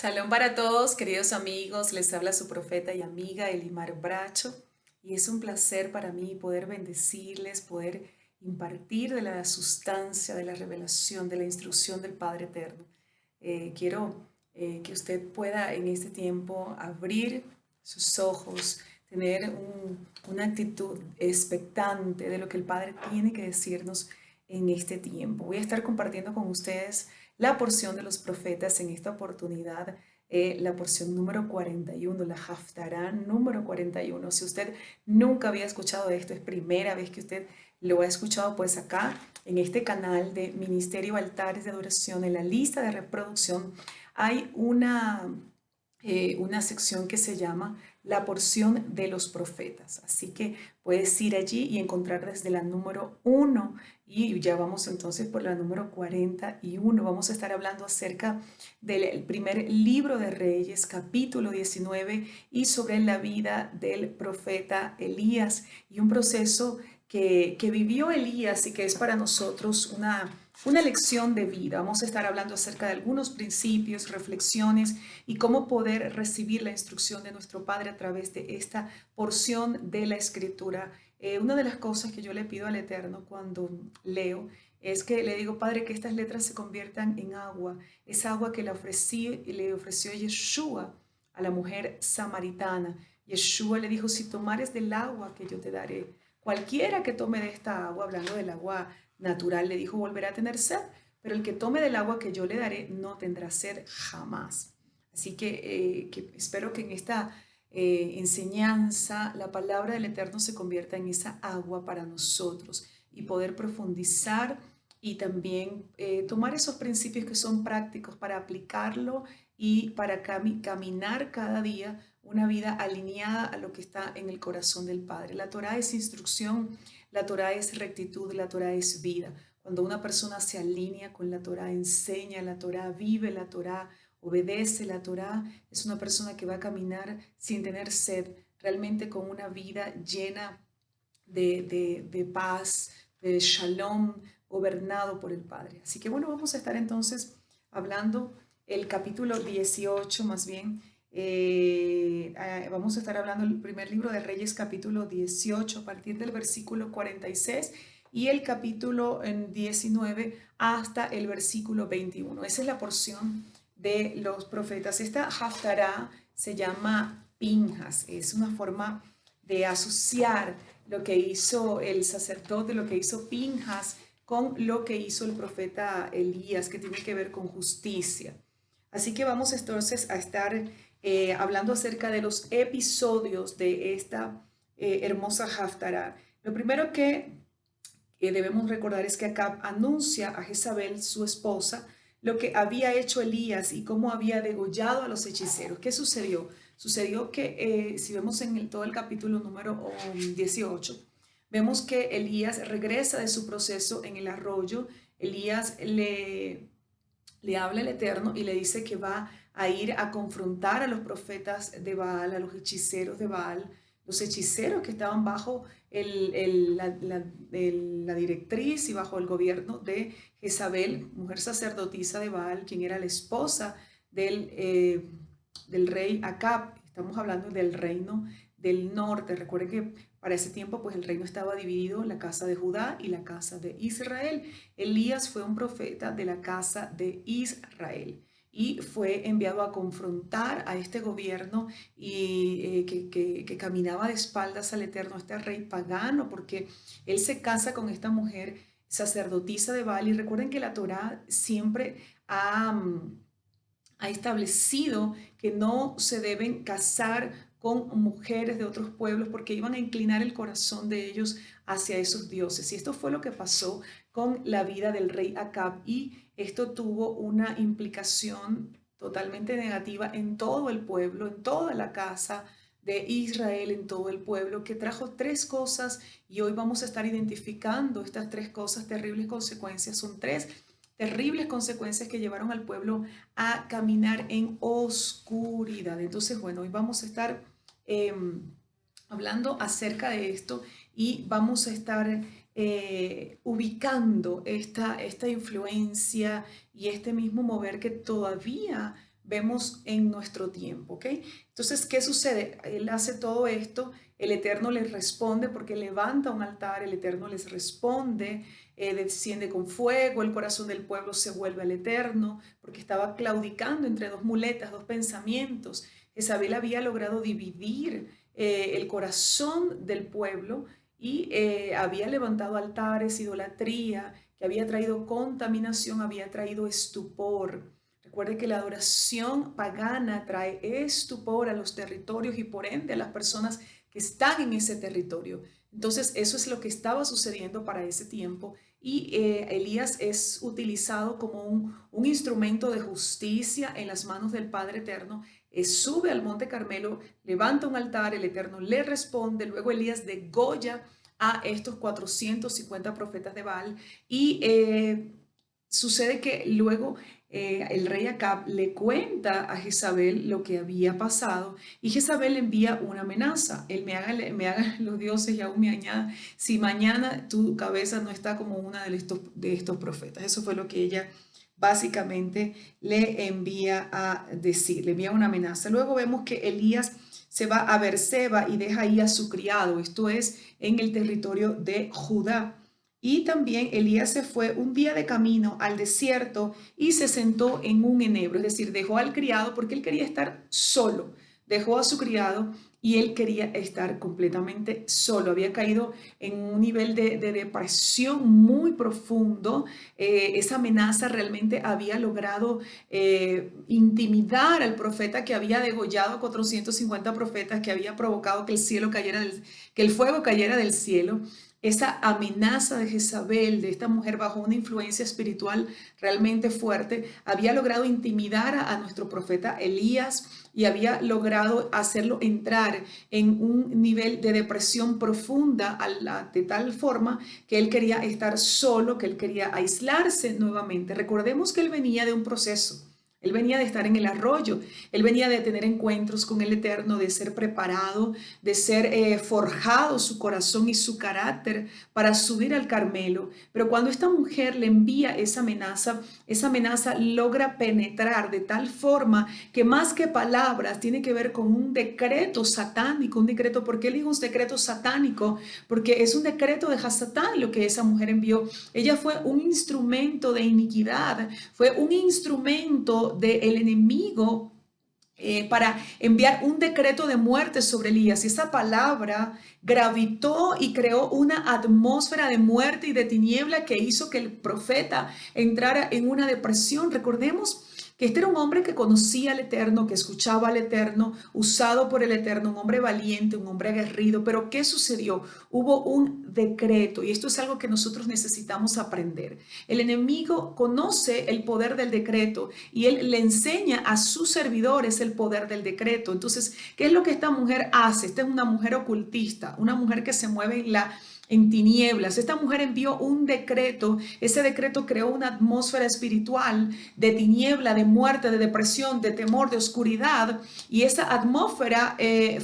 Shalom para todos, queridos amigos, les habla su profeta y amiga Elimar Bracho y es un placer para mí poder bendecirles, poder impartir de la sustancia, de la revelación, de la instrucción del Padre Eterno. Quiero que usted pueda en este tiempo abrir sus ojos, tener una actitud expectante de lo que el Padre tiene que decirnos en este tiempo. Voy a estar compartiendo con ustedes la porción de los profetas en esta oportunidad, la porción número 41, la Haftará número 41. Si usted nunca había escuchado de esto, es primera vez que usted lo ha escuchado, pues acá en este canal de Ministerio Altares de Adoración, en la lista de reproducción, hay una sección que se llama la porción de los profetas. Así que puedes ir allí y encontrar desde la número 1 y ya vamos entonces por la número 41. Vamos a estar hablando acerca del primer libro de Reyes, capítulo 19, y sobre la vida del profeta Elías y un proceso que vivió Elías y que es para nosotros una lección de vida. Vamos a estar hablando acerca de algunos principios, reflexiones y cómo poder recibir la instrucción de nuestro Padre a través de esta porción de la Escritura. Una de las cosas que yo le pido al Eterno cuando leo es que le digo, Padre, que estas letras se conviertan en agua, esa agua que le ofreció Yeshua a la mujer samaritana. Yeshua le dijo, si tomares del agua que yo te daré, cualquiera que tome de esta agua, hablando del agua natural, le dijo, volverá a tener sed, pero el que tome del agua que yo le daré no tendrá sed jamás. Así que espero que en esta enseñanza la palabra del Eterno se convierta en esa agua para nosotros y poder profundizar y también tomar esos principios que son prácticos para aplicarlo y para caminar cada día una vida alineada a lo que está en el corazón del Padre. La Torah es instrucción, la Torah es rectitud, la Torah es vida. Cuando una persona se alinea con la Torah, enseña la Torah, vive la Torah, obedece la Torah, es una persona que va a caminar sin tener sed, realmente con una vida llena de paz, de shalom, gobernado por el Padre. Así que bueno, vamos a estar entonces hablando el capítulo 18 más bien. Vamos a estar hablando el primer libro de Reyes, capítulo 18, a partir del versículo 46 y el capítulo 19 hasta el versículo 21. Esa es la porción de los profetas. Esta Haftará se llama Pinjas, es una forma de asociar lo que hizo el sacerdote, lo que hizo Pinjas, con lo que hizo el profeta Elías, que tiene que ver con justicia. Así que vamos entonces a estar hablando acerca de los episodios de esta hermosa Haftarah. Lo primero que debemos recordar es que Acab anuncia a Jezabel, su esposa, lo que había hecho Elías y cómo había degollado a los hechiceros. ¿Qué sucedió? Sucedió que si vemos en todo el capítulo número 18, vemos que Elías regresa de su proceso en el arroyo. Elías le habla el Eterno y le dice que va a ir a confrontar a los profetas de Baal, a los hechiceros de Baal, los hechiceros que estaban bajo la directriz y bajo el gobierno de Jezabel, mujer sacerdotisa de Baal, quien era la esposa del rey Acab. Estamos hablando del reino del norte. Recuerden que para ese tiempo pues el reino estaba dividido, la casa de Judá y la casa de Israel. Elías fue un profeta de la casa de Israel y fue enviado a confrontar a este gobierno y que caminaba de espaldas al Eterno, este rey pagano, porque él se casa con esta mujer sacerdotisa de Baal. Y recuerden que la Torá siempre ha establecido que no se deben casar con mujeres de otros pueblos porque iban a inclinar el corazón de ellos hacia esos dioses. Y esto fue lo que pasó con la vida del rey Acab y esto tuvo una implicación totalmente negativa en todo el pueblo, en toda la casa de Israel, en todo el pueblo, que trajo tres cosas y hoy vamos a estar identificando estas tres cosas, terribles consecuencias. Son tres terribles consecuencias que llevaron al pueblo a caminar en oscuridad. Entonces, bueno, hoy vamos a estar eh, hablando acerca de esto y vamos a estar ubicando esta influencia y este mismo mover que todavía vemos en nuestro tiempo, ¿ok? Entonces, ¿qué sucede? Él hace todo esto, el Eterno les responde porque levanta un altar, el Eterno les responde, desciende con fuego, el corazón del pueblo se vuelve al Eterno, porque estaba claudicando entre dos muletas, dos pensamientos. Jezabel había logrado dividir el corazón del pueblo y había levantado altares, idolatría, que había traído contaminación, había traído estupor. Recuerde que la adoración pagana trae estupor a los territorios y por ende a las personas que están en ese territorio. Entonces eso es lo que estaba sucediendo para ese tiempo y Elías es utilizado como un instrumento de justicia en las manos del Padre Eterno. Sube al Monte Carmelo, levanta un altar, el Eterno le responde, luego Elías degolla a estos 450 profetas de Baal y sucede que luego el rey Acab le cuenta a Jezabel lo que había pasado y Jezabel le envía una amenaza. Él me haga los dioses y aún me añada, si mañana tu cabeza no está como una de estos profetas. Eso fue lo que ella básicamente le envía a decir, le envía una amenaza. Luego vemos que Elías se va a Beerseba y deja ahí a su criado, esto es en el territorio de Judá. Y también Elías se fue un día de camino al desierto y se sentó en un enebro, es decir, dejó al criado porque él quería estar solo, dejó a su criado y él quería estar completamente solo. Había caído en un nivel de depresión muy profundo. Esa amenaza realmente había logrado intimidar al profeta que había degollado a 450 profetas, que había provocado que el cielo cayera que el fuego cayera del cielo. Esa amenaza de Jezabel, de esta mujer bajo una influencia espiritual realmente fuerte, había logrado intimidar a nuestro profeta Elías y había logrado hacerlo entrar en un nivel de depresión profunda de tal forma que él quería estar solo, que él quería aislarse nuevamente. Recordemos que él venía de un proceso. Él venía de estar en el arroyo, él venía de tener encuentros con el Eterno, de ser preparado, de ser forjado su corazón y su carácter para subir al Carmelo. Pero cuando esta mujer le envía esa amenaza logra penetrar de tal forma que más que palabras tiene que ver con un decreto satánico, un decreto, ¿por qué digo un decreto satánico? Porque es un decreto de Hasatán lo que esa mujer envió. Ella fue un instrumento de iniquidad, fue un instrumento del enemigo para enviar un decreto de muerte sobre Elías. Y esa palabra gravitó y creó una atmósfera de muerte y de tiniebla que hizo que el profeta entrara en una depresión. Recordemos que este era un hombre que conocía al Eterno, que escuchaba al Eterno, usado por el Eterno, un hombre valiente, un hombre aguerrido. Pero ¿qué sucedió? Hubo un decreto y esto es algo que nosotros necesitamos aprender. El enemigo conoce el poder del decreto y él le enseña a sus servidores el poder del decreto. Entonces, ¿qué es lo que esta mujer hace? Esta es una mujer ocultista, una mujer que se mueve en tinieblas. Esta mujer envió un decreto, ese decreto creó una atmósfera espiritual de tiniebla, de muerte, de depresión, de temor, de oscuridad, y esa atmósfera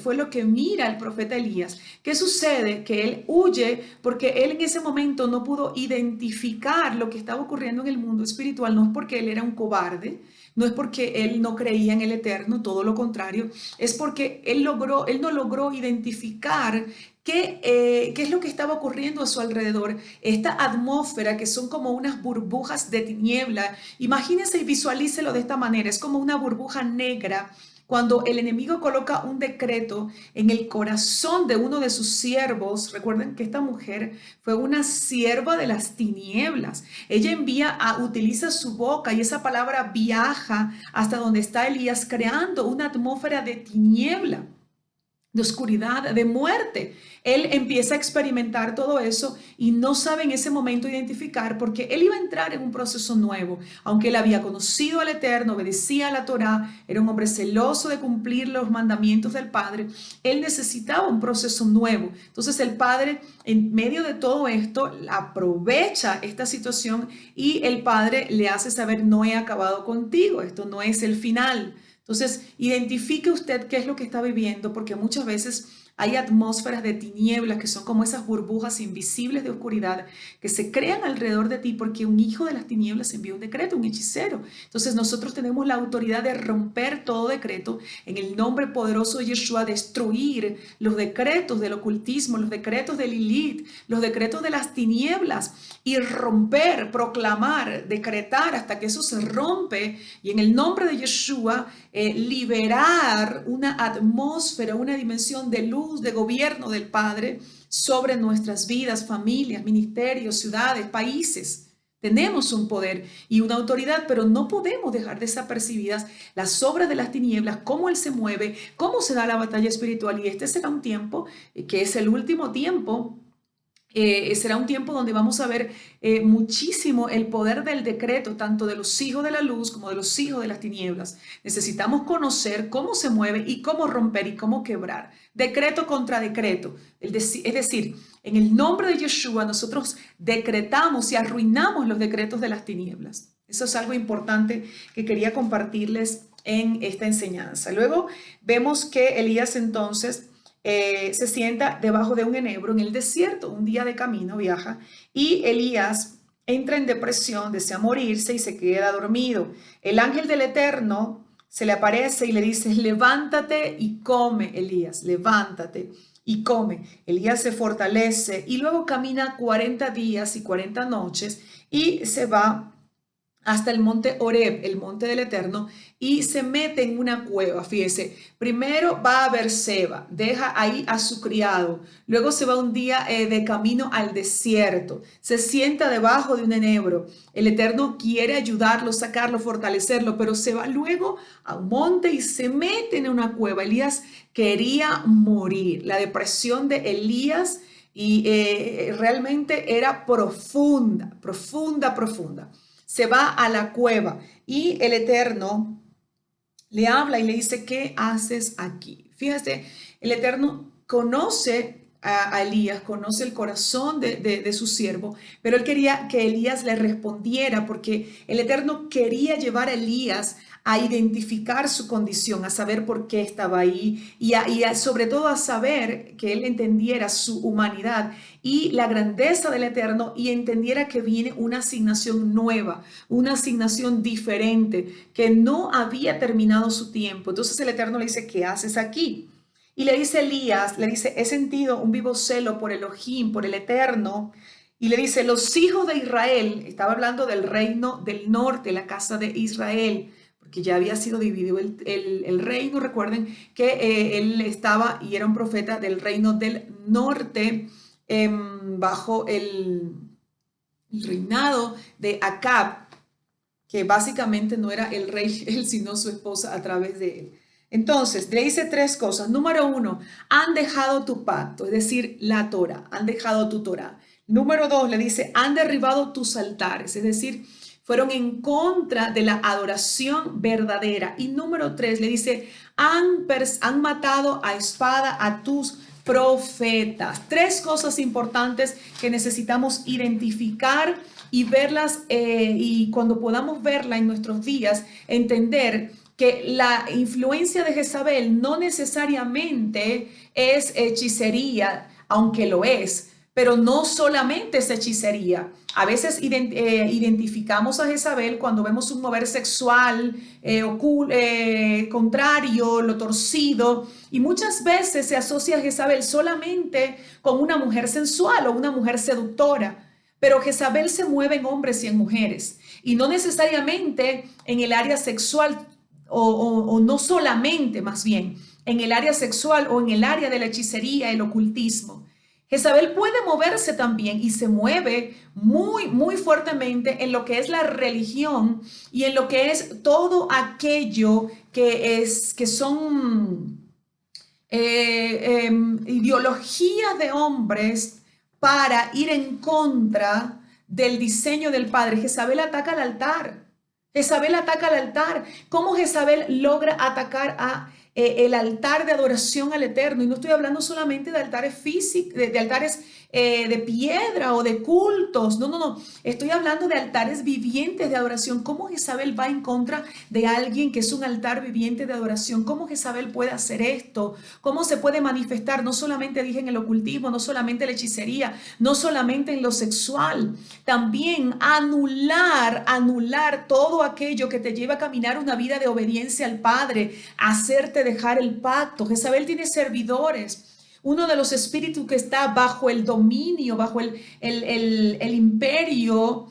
fue lo que mira el profeta Elías. ¿Qué sucede? Que él huye porque él en ese momento no pudo identificar lo que estaba ocurriendo en el mundo espiritual, no es porque él era un cobarde, no es porque él no creía en el Eterno, todo lo contrario, es porque él no logró identificar qué es lo que estaba ocurriendo a su alrededor. Esta atmósfera que son como unas burbujas de tiniebla, imagínense y visualícelo de esta manera, es como una burbuja negra. Cuando el enemigo coloca un decreto en el corazón de uno de sus siervos, recuerden que esta mujer fue una sierva de las tinieblas. Ella utiliza su boca y esa palabra viaja hasta donde está Elías, creando una atmósfera de tiniebla, de oscuridad, de muerte. Él empieza a experimentar todo eso y no sabe en ese momento identificar porque él iba a entrar en un proceso nuevo. Aunque él había conocido al Eterno, obedecía a la Torá, era un hombre celoso de cumplir los mandamientos del Padre, él necesitaba un proceso nuevo. Entonces el Padre, en medio de todo esto, aprovecha esta situación y el Padre le hace saber: no he acabado contigo, esto no es el final. Entonces, identifique usted qué es lo que está viviendo, porque muchas veces hay atmósferas de tinieblas que son como esas burbujas invisibles de oscuridad que se crean alrededor de ti porque un hijo de las tinieblas envió un decreto, un hechicero. Entonces nosotros tenemos la autoridad de romper todo decreto en el nombre poderoso de Yeshua, destruir los decretos del ocultismo, los decretos de Lilith, los decretos de las tinieblas y romper, proclamar, decretar hasta que eso se rompe y en el nombre de Yeshua liberar una atmósfera, una dimensión de luz, de gobierno del Padre sobre nuestras vidas, familias, ministerios, ciudades, países. Tenemos un poder y una autoridad, pero no podemos dejar desapercibidas las obras de las tinieblas, cómo Él se mueve, cómo se da la batalla espiritual. Y este será un tiempo que es el último tiempo. Será un tiempo donde vamos a ver muchísimo el poder del decreto, tanto de los hijos de la luz como de los hijos de las tinieblas. Necesitamos conocer cómo se mueve y cómo romper y cómo quebrar. Decreto contra decreto. Es decir, en el nombre de Yeshua nosotros decretamos y arruinamos los decretos de las tinieblas. Eso es algo importante que quería compartirles en esta enseñanza. Luego vemos que Elías entonces se sienta debajo de un enebro en el desierto, un día de camino viaja y Elías entra en depresión, desea morirse y se queda dormido. El ángel del Eterno se le aparece y le dice, levántate y come, Elías, levántate y come. Elías se fortalece y luego camina 40 días y 40 noches y se va hasta el monte Horeb, el monte del Eterno, y se mete en una cueva. Fíjese, primero va a Berseba, deja ahí a su criado, luego se va un día de camino al desierto, se sienta debajo de un enebro. El Eterno quiere ayudarlo, sacarlo, fortalecerlo, pero se va luego a un monte y se mete en una cueva. Elías quería morir. La depresión de Elías realmente era profunda, profunda, profunda. Se va a la cueva y el Eterno le habla y le dice, ¿qué haces aquí? Fíjate, el Eterno conoce a Elías, conoce el corazón de su siervo, pero él quería que Elías le respondiera porque el Eterno quería llevar a Elías a identificar su condición, a saber por qué estaba ahí sobre todo a saber que él entendiera su humanidad y la grandeza del Eterno y entendiera que viene una asignación nueva, una asignación diferente, que no había terminado su tiempo. Entonces el Eterno le dice, ¿qué haces aquí? Y le dice Elías, le dice, he sentido un vivo celo por Elohim, por el Eterno. Y le dice, los hijos de Israel, estaba hablando del reino del norte, la casa de Israel, porque ya había sido dividido el reino. Recuerden que él estaba y era un profeta del reino del norte bajo el reinado de Acab, que básicamente no era el rey él, sino su esposa a través de él. Entonces, le dice tres cosas. Número uno, han dejado tu pacto, es decir, la Torah, han dejado tu Torah. Número dos, le dice, han derribado tus altares, es decir, fueron en contra de la adoración verdadera. Y número tres, le dice, han matado a espada a tus profetas. Tres cosas importantes que necesitamos identificar y verlas y cuando podamos verla en nuestros días, entender que la influencia de Jezabel no necesariamente es hechicería, aunque lo es, pero no solamente es hechicería. A veces identificamos a Jezabel cuando vemos un mover sexual contrario, lo torcido, y muchas veces se asocia a Jezabel solamente con una mujer sensual o una mujer seductora. Pero Jezabel se mueve en hombres y en mujeres, y no necesariamente en el área sexual, o no solamente más bien en el área sexual o en el área de la hechicería, el ocultismo. Jezabel puede moverse también y se mueve muy, muy fuertemente en lo que es la religión y en lo que es todo aquello que son ideologías de hombres para ir en contra del diseño del Padre. Jezabel ataca al altar. Jezabel ataca al altar. ¿Cómo Jezabel logra atacar a el altar de adoración al Eterno? Y no estoy hablando solamente de altares físicos, de altares de piedra o de cultos. No, no, no. Estoy hablando de altares vivientes de adoración. ¿Cómo Jezabel va en contra de alguien que es un altar viviente de adoración? ¿Cómo Jezabel puede hacer esto? ¿Cómo se puede manifestar? No solamente dije en el ocultismo, no solamente en la hechicería, no solamente en lo sexual. También anular todo aquello que te lleva a caminar una vida de obediencia al Padre, hacerte dejar el pacto. Jezabel tiene servidores. Uno de los espíritus que está bajo el dominio, bajo el imperio,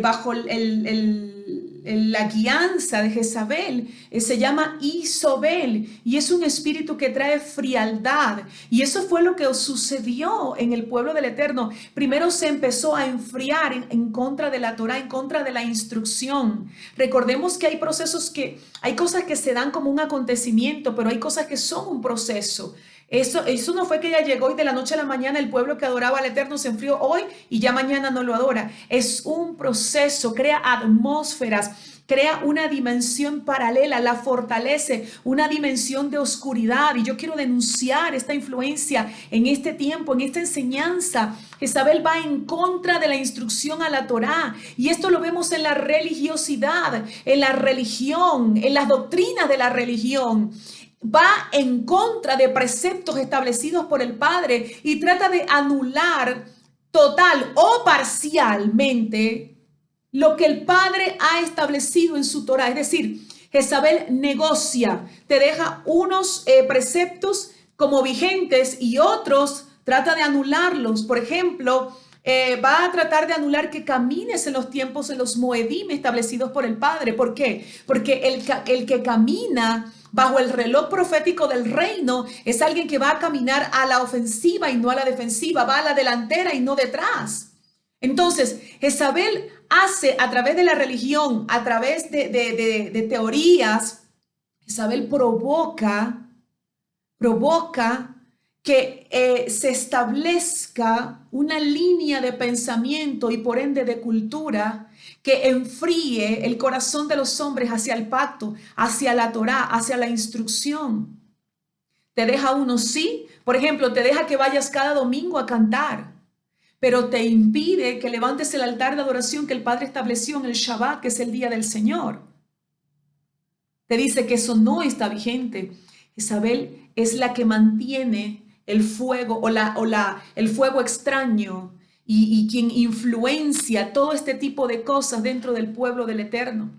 bajo la guianza de Jezabel, se llama Isobel, y es un espíritu que trae frialdad. Y eso fue lo que sucedió en el pueblo del Eterno. Primero se empezó a enfriar en contra de la Torah, en contra de la instrucción. Recordemos que hay procesos hay cosas que se dan como un acontecimiento, pero hay cosas que son un proceso. Eso no fue que ella llegó y de la noche a la mañana el pueblo que adoraba al Eterno se enfrió hoy y ya mañana no lo adora. Es un proceso, crea atmósferas, crea una dimensión paralela, la fortalece, una dimensión de oscuridad. Y yo quiero denunciar esta influencia en este tiempo, en esta enseñanza. Jezabel va en contra de la instrucción a la Torá. Y esto lo vemos en la religiosidad, en la religión, en las doctrinas de la religión. Va en contra de preceptos establecidos por el Padre y trata de anular total o parcialmente lo que el Padre ha establecido en su Torah. Es decir, Jezabel negocia, te deja unos preceptos como vigentes y otros trata de anularlos. Por ejemplo, va a tratar de anular que camines en los tiempos, en los moedim establecidos por el Padre. ¿Por qué? Porque el que camina bajo el reloj profético del reino es alguien que va a caminar a la ofensiva y no a la defensiva, va a la delantera y no detrás. Entonces, Jezabel hace a través de la religión, a través de teorías, Jezabel provoca que se establezca una línea de pensamiento y por ende de cultura que enfríe el corazón de los hombres hacia el pacto, hacia la Torá, hacia la instrucción. Te deja uno, sí, por ejemplo, te deja que vayas cada domingo a cantar, pero te impide que levantes el altar de adoración que el Padre estableció en el Shabbat, que es el día del Señor. Te dice que eso no está vigente. Jezabel es la que mantiene el fuego el fuego extraño y quien influencia todo este tipo de cosas dentro del pueblo del Eterno.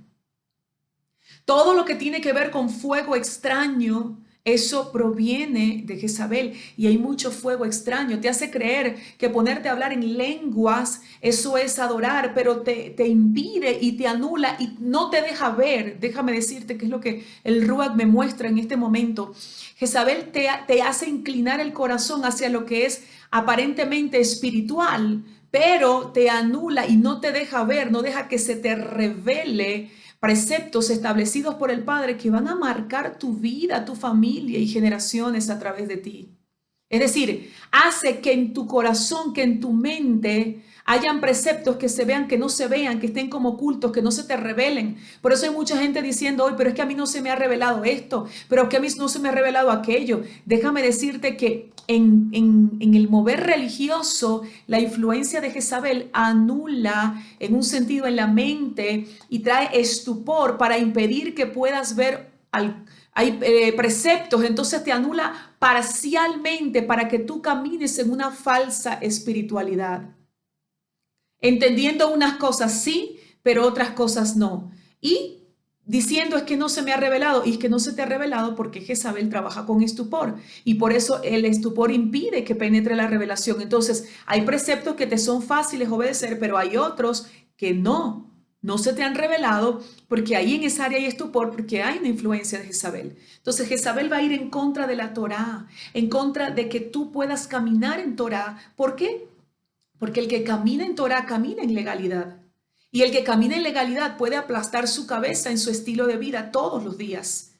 Todo lo que tiene que ver con fuego extraño, eso proviene de Jezabel y hay mucho fuego extraño. Te hace creer que ponerte a hablar en lenguas, eso es adorar, pero te impide y te anula y no te deja ver. Déjame decirte qué es lo que el Ruach me muestra en este momento. Jezabel te hace inclinar el corazón hacia lo que es aparentemente espiritual, pero te anula y no te deja ver, no deja que se te revele preceptos establecidos por el Padre que van a marcar tu vida, tu familia y generaciones a través de ti. Es decir, hace que en tu corazón, que en tu mente hayan preceptos que se vean, que no se vean, que estén como ocultos, que no se te revelen. Por eso hay mucha gente diciendo hoy, pero es que a mí no se me ha revelado esto, pero es que a mí no se me ha revelado aquello. Déjame decirte que en el mover religioso, la influencia de Jezabel anula en un sentido en la mente y trae estupor para impedir que puedas ver hay preceptos, entonces te anula parcialmente para que tú camines en una falsa espiritualidad. Entendiendo unas cosas sí, pero otras cosas no. Y diciendo es que no se me ha revelado, y es que no se te ha revelado porque Jezabel trabaja con estupor. Y por eso el estupor impide que penetre la revelación. Entonces, hay preceptos que te son fáciles obedecer, pero hay otros que no se te han revelado porque ahí en esa área hay estupor, porque hay una influencia de Jezabel. Entonces Jezabel va a ir en contra de la Torá, en contra de que tú puedas caminar en Torá. ¿Por qué? Porque el que camina en Torá camina en legalidad. Y el que camina en legalidad puede aplastar su cabeza en su estilo de vida todos los días.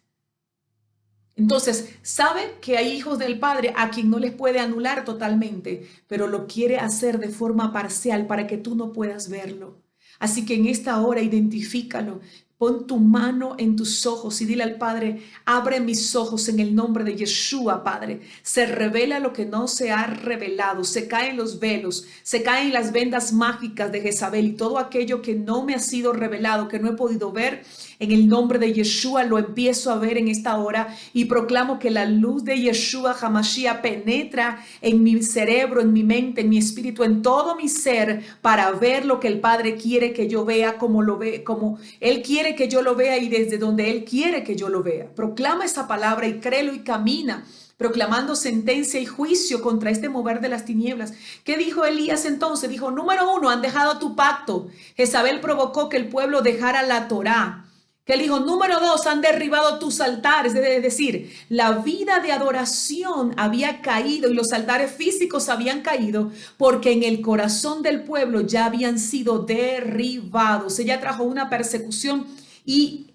Entonces, sabe que hay hijos del Padre a quien no les puede anular totalmente, pero lo quiere hacer de forma parcial para que tú no puedas verlo. Así que en esta hora identifícalo. Pon tu mano en tus ojos y dile al Padre, abre mis ojos en el nombre de Yeshua, Padre. Se revela lo que no se ha revelado, se caen los velos, se caen las vendas mágicas de Jezabel y todo aquello que no me ha sido revelado, que no he podido ver. En el nombre de Yeshua lo empiezo a ver en esta hora y proclamo que la luz de Yeshua HaMashiach penetra en mi cerebro, en mi mente, en mi espíritu, en todo mi ser para ver lo que el Padre quiere que yo vea, como lo ve, como Él quiere que yo lo vea y desde donde Él quiere que yo lo vea. Proclama esa palabra y créelo y camina, proclamando sentencia y juicio contra este mover de las tinieblas. ¿Qué dijo Elías entonces? Dijo, número 1, han dejado tu pacto. Jezabel provocó que el pueblo dejara la Torá. Que él dijo, número 2, han derribado tus altares. Es decir, la vida de adoración había caído y los altares físicos habían caído porque en el corazón del pueblo ya habían sido derribados. Ella trajo una persecución y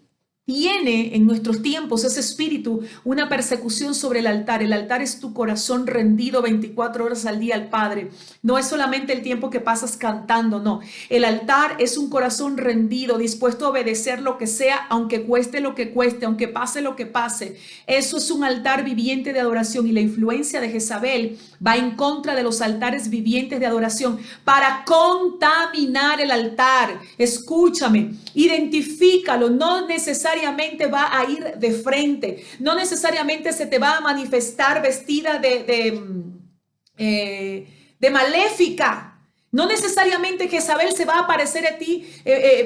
tiene en nuestros tiempos ese espíritu, una persecución sobre el altar. El altar es tu corazón rendido 24 horas al día al Padre. No es solamente el tiempo que pasas cantando, no. El altar es un corazón rendido, dispuesto a obedecer lo que sea, aunque cueste lo que cueste, aunque pase lo que pase. Eso es un altar viviente de adoración y la influencia de Jezabel va en contra de los altares vivientes de adoración para contaminar el altar. Escúchame, identifícalo, no necesariamente va a ir de frente, no necesariamente se te va a manifestar vestida de maléfica. No necesariamente Jezabel se va a aparecer a ti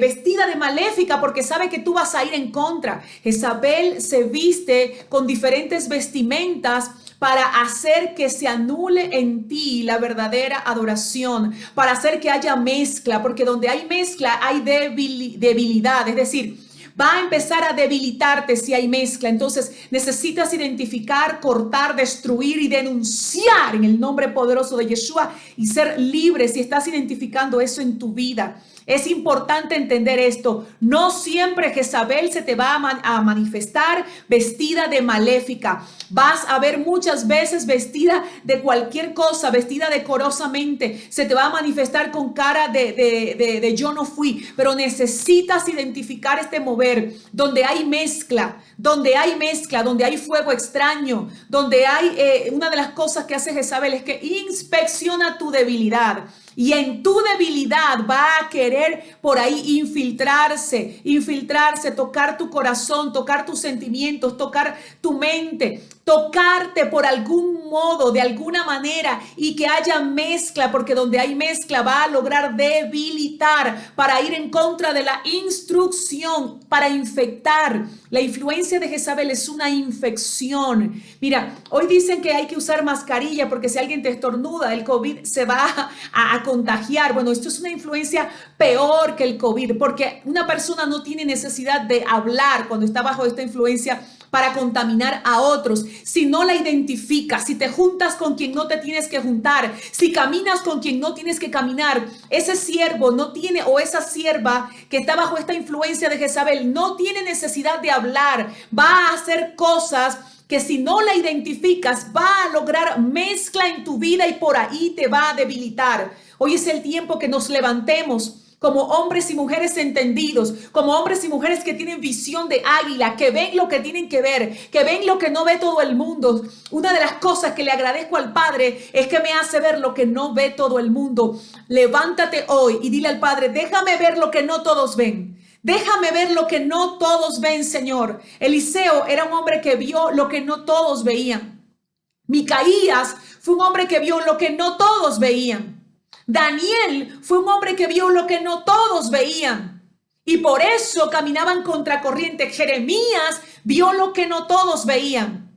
vestida de maléfica porque sabe que tú vas a ir en contra. Jezabel se viste con diferentes vestimentas para hacer que se anule en ti la verdadera adoración, para hacer que haya mezcla, porque donde hay mezcla hay debilidad, es decir, va a empezar a debilitarte si hay mezcla. Entonces necesitas identificar, cortar, destruir y denunciar en el nombre poderoso de Yeshua y ser libre si estás identificando eso en tu vida. Es importante entender esto. No siempre Jezabel se te va a manifestar vestida de maléfica. Vas a ver muchas veces vestida de cualquier cosa, vestida decorosamente. Se te va a manifestar con cara de yo no fui. Pero necesitas identificar este mover donde hay mezcla, donde hay fuego extraño, donde hay una de las cosas que hace Jezabel es que inspecciona tu debilidad. Y en tu debilidad va a querer por ahí infiltrarse, tocar tu corazón, tocar tus sentimientos, tocar tu mente, tocarte por algún modo, de alguna manera y que haya mezcla, porque donde hay mezcla va a lograr debilitar para ir en contra de la instrucción, para infectar. La influencia de Jezabel es una infección. Mira, hoy dicen que hay que usar mascarilla porque si alguien te estornuda, el COVID se va a contagiar. Bueno, esto es una influencia peor que el COVID porque una persona no tiene necesidad de hablar cuando está bajo esta influencia para contaminar a otros. Si no la identificas, si te juntas con quien no te tienes que juntar, si caminas con quien no tienes que caminar, ese siervo no tiene, o esa sierva que está bajo esta influencia de Jezabel, no tiene necesidad de hablar, va a hacer cosas que si no la identificas va a lograr mezcla en tu vida y por ahí te va a debilitar. Hoy es el tiempo que nos levantemos como hombres y mujeres entendidos, como hombres y mujeres que tienen visión de águila, que ven lo que tienen que ver, que ven lo que no ve todo el mundo. Una de las cosas que le agradezco al Padre es que me hace ver lo que no ve todo el mundo. Levántate hoy y dile al Padre, déjame ver lo que no todos ven. Déjame ver lo que no todos ven, Señor. Eliseo era un hombre que vio lo que no todos veían. Micaías fue un hombre que vio lo que no todos veían. Daniel fue un hombre que vio lo que no todos veían y por eso caminaban contracorriente. Jeremías vio lo que no todos veían.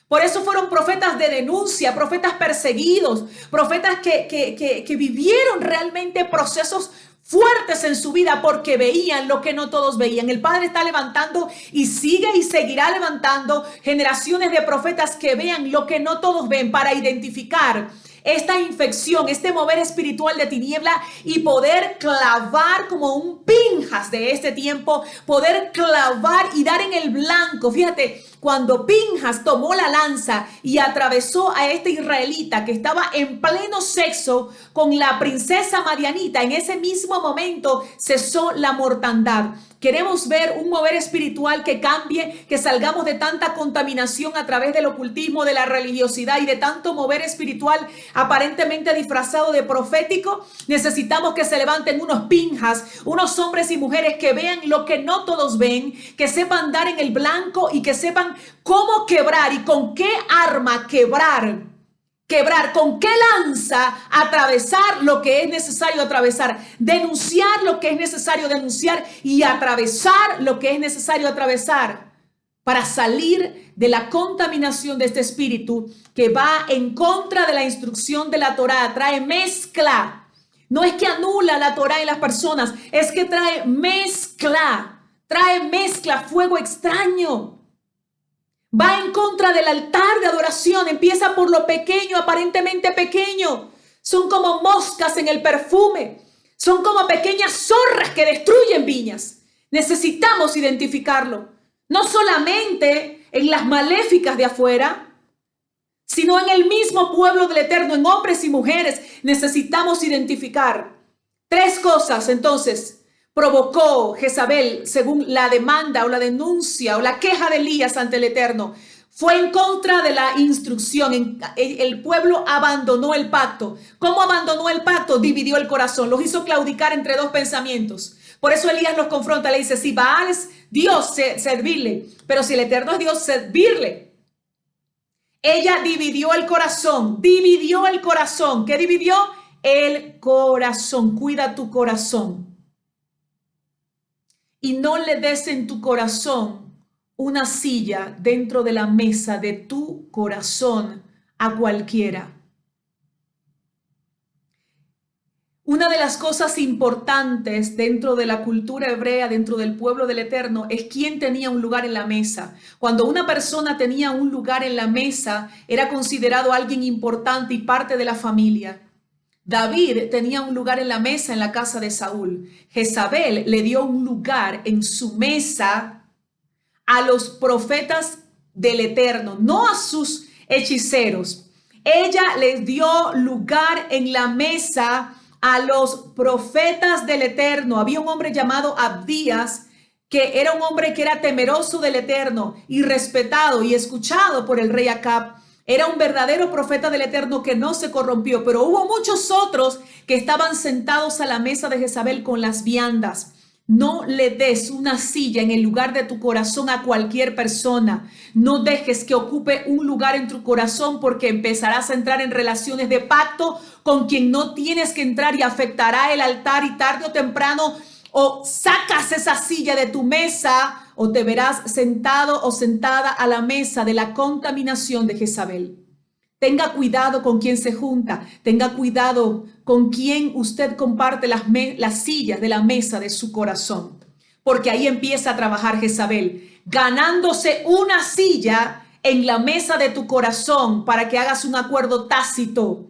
Por eso fueron profetas de denuncia, profetas perseguidos, profetas que vivieron realmente procesos fuertes en su vida porque veían lo que no todos veían. El Padre está levantando y sigue y seguirá levantando generaciones de profetas que vean lo que no todos ven para identificar esta infección, este mover espiritual de tiniebla y poder clavar como un Pinjas de este tiempo, poder clavar y dar en el blanco. Fíjate, cuando Pinjas tomó la lanza y atravesó a este israelita que estaba en pleno sexo con la princesa madianita, en ese mismo momento cesó la mortandad. Queremos ver un mover espiritual que cambie, que salgamos de tanta contaminación a través del ocultismo, de la religiosidad y de tanto mover espiritual aparentemente disfrazado de profético. Necesitamos que se levanten unos Pinjas, unos hombres y mujeres que vean lo que no todos ven, que sepan dar en el blanco y que sepan cómo quebrar y con qué arma quebrar, con qué lanza atravesar lo que es necesario atravesar, denunciar lo que es necesario denunciar y atravesar lo que es necesario atravesar para salir de la contaminación de este espíritu que va en contra de la instrucción de la Torá, trae mezcla. No es que anula la Torá en las personas, es que trae mezcla, fuego extraño. Va en contra del altar de adoración, empieza por lo pequeño, aparentemente pequeño. Son como moscas en el perfume, son como pequeñas zorras que destruyen viñas. Necesitamos identificarlo, no solamente en las maléficas de afuera, sino en el mismo pueblo del Eterno, en hombres y mujeres. Necesitamos identificar 3 cosas entonces provocó Jezabel, según la demanda o la denuncia o la queja de Elías ante el Eterno. Fue en contra de la instrucción. El pueblo abandonó el pacto. ¿Cómo abandonó el pacto? Dividió el corazón. Los hizo claudicar entre 2 pensamientos. Por eso Elías los confronta. Le dice, si Baal es Dios, servirle. Pero si el Eterno es Dios, servirle. Ella dividió el corazón. Dividió el corazón. ¿Qué dividió? El corazón. Cuida tu corazón. Y no le des en tu corazón una silla dentro de la mesa de tu corazón a cualquiera. Una de las cosas importantes dentro de la cultura hebrea, dentro del pueblo del Eterno, es quién tenía un lugar en la mesa. Cuando una persona tenía un lugar en la mesa, era considerado alguien importante y parte de la familia. David tenía un lugar en la mesa en la casa de Saúl. Jezabel le dio un lugar en su mesa a los profetas del Eterno, no a sus hechiceros. Ella les dio lugar en la mesa a los profetas del Eterno. Había un hombre llamado Abdías, que era un hombre que era temeroso del Eterno y respetado y escuchado por el rey Acab. Era un verdadero profeta del Eterno que no se corrompió, pero hubo muchos otros que estaban sentados a la mesa de Jezabel con las viandas. No le des una silla en el lugar de tu corazón a cualquier persona. No dejes que ocupe un lugar en tu corazón, porque empezarás a entrar en relaciones de pacto con quien no tienes que entrar y afectará el altar, y tarde o temprano o sacas esa silla de tu mesa o te verás sentado o sentada a la mesa de la contaminación de Jezabel. Tenga cuidado con quién se junta, tenga cuidado con quién usted comparte las sillas de la mesa de su corazón, porque ahí empieza a trabajar Jezabel, ganándose una silla en la mesa de tu corazón para que hagas un acuerdo tácito.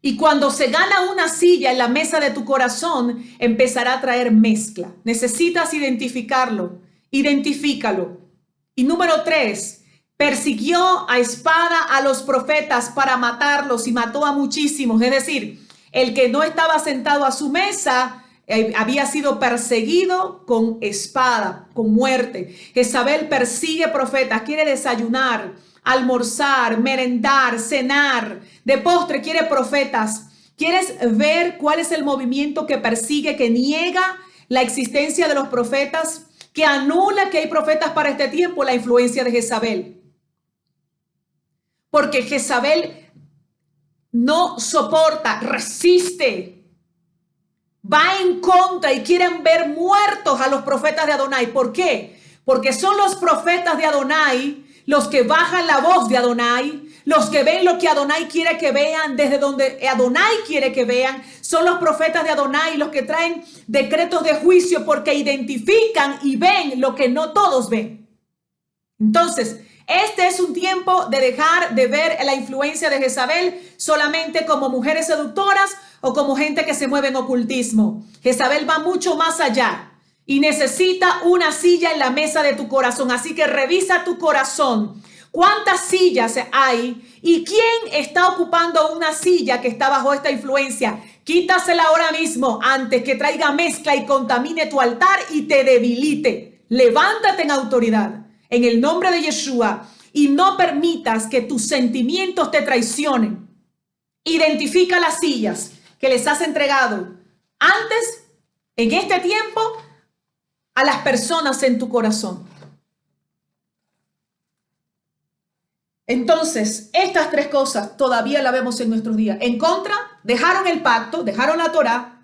Y cuando se gana una silla en la mesa de tu corazón, empezará a traer mezcla. Necesitas identificarlo. Identifícalo. Y número 3, persiguió a espada a los profetas para matarlos y mató a muchísimos. Es decir, el que no estaba sentado a su mesa había sido perseguido con espada, con muerte. Jezabel persigue profetas, quiere desayunar, almorzar, merendar, cenar, de postre quiere profetas. ¿Quieres ver cuál es el movimiento que persigue, que niega la existencia de los profetas, que anula que hay profetas para este tiempo? La influencia de Jezabel. Porque Jezabel no soporta, resiste, va en contra y quieren ver muertos a los profetas de Adonai. ¿Por qué? Porque son los profetas de Adonai los que bajan la voz de Adonai, los que ven lo que Adonai quiere que vean, desde donde Adonai quiere que vean. Son los profetas de Adonai los que traen decretos de juicio, porque identifican y ven lo que no todos ven. Entonces, este es un tiempo de dejar de ver la influencia de Jezabel solamente como mujeres seductoras o como gente que se mueve en ocultismo. Jezabel va mucho más allá. y necesita una silla en la mesa de tu corazón. Así que revisa tu corazón. ¿Cuántas sillas hay? ¿Y quién está ocupando una silla que está bajo esta influencia? Quítasela ahora mismo antes que traiga mezcla y contamine tu altar y te debilite. Levántate en autoridad en el nombre de Yeshua y no permitas que tus sentimientos te traicionen. Identifica las sillas que les has entregado antes, en este tiempo, a las personas en tu corazón. Entonces, estas tres cosas todavía las vemos en nuestros días. En contra, dejaron el pacto, dejaron la Torá,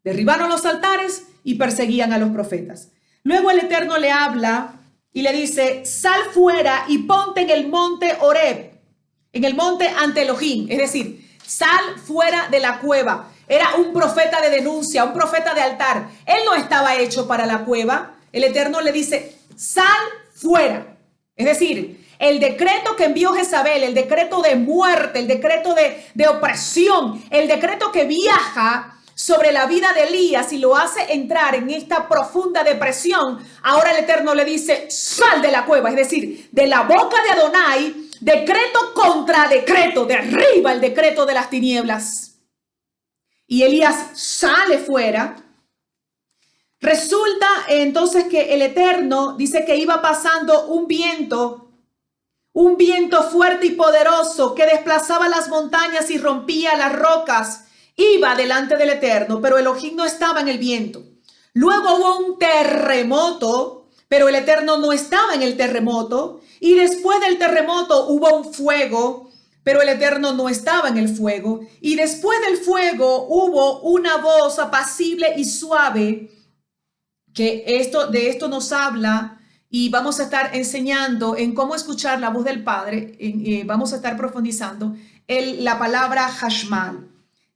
derribaron los altares y perseguían a los profetas. Luego el Eterno le habla y le dice, sal fuera y ponte en el monte Horeb, en el monte ante Elohim. Es decir, sal fuera de la cueva. Era un profeta de denuncia, un profeta de altar. Él no estaba hecho para la cueva. El Eterno le dice, sal fuera. Es decir, el decreto que envió Jezabel, el decreto de muerte, el decreto de opresión, el decreto que viaja sobre la vida de Elías y lo hace entrar en esta profunda depresión, ahora el Eterno le dice, sal de la cueva, es decir, de la boca de Adonai, decreto contra decreto, derriba el decreto de las tinieblas. Y Elías sale fuera. Resulta entonces que el Eterno dice que iba pasando un viento fuerte y poderoso que desplazaba las montañas y rompía las rocas. Iba delante del Eterno, pero Elohim no estaba en el viento. Luego hubo un terremoto, pero el Eterno no estaba en el terremoto. Y después del terremoto hubo un fuego, pero el Eterno no estaba en el fuego. Y después del fuego hubo una voz apacible y suave, que de esto nos habla. Y vamos a estar enseñando en cómo escuchar la voz del Padre. Vamos a estar profundizando la palabra Hashmal.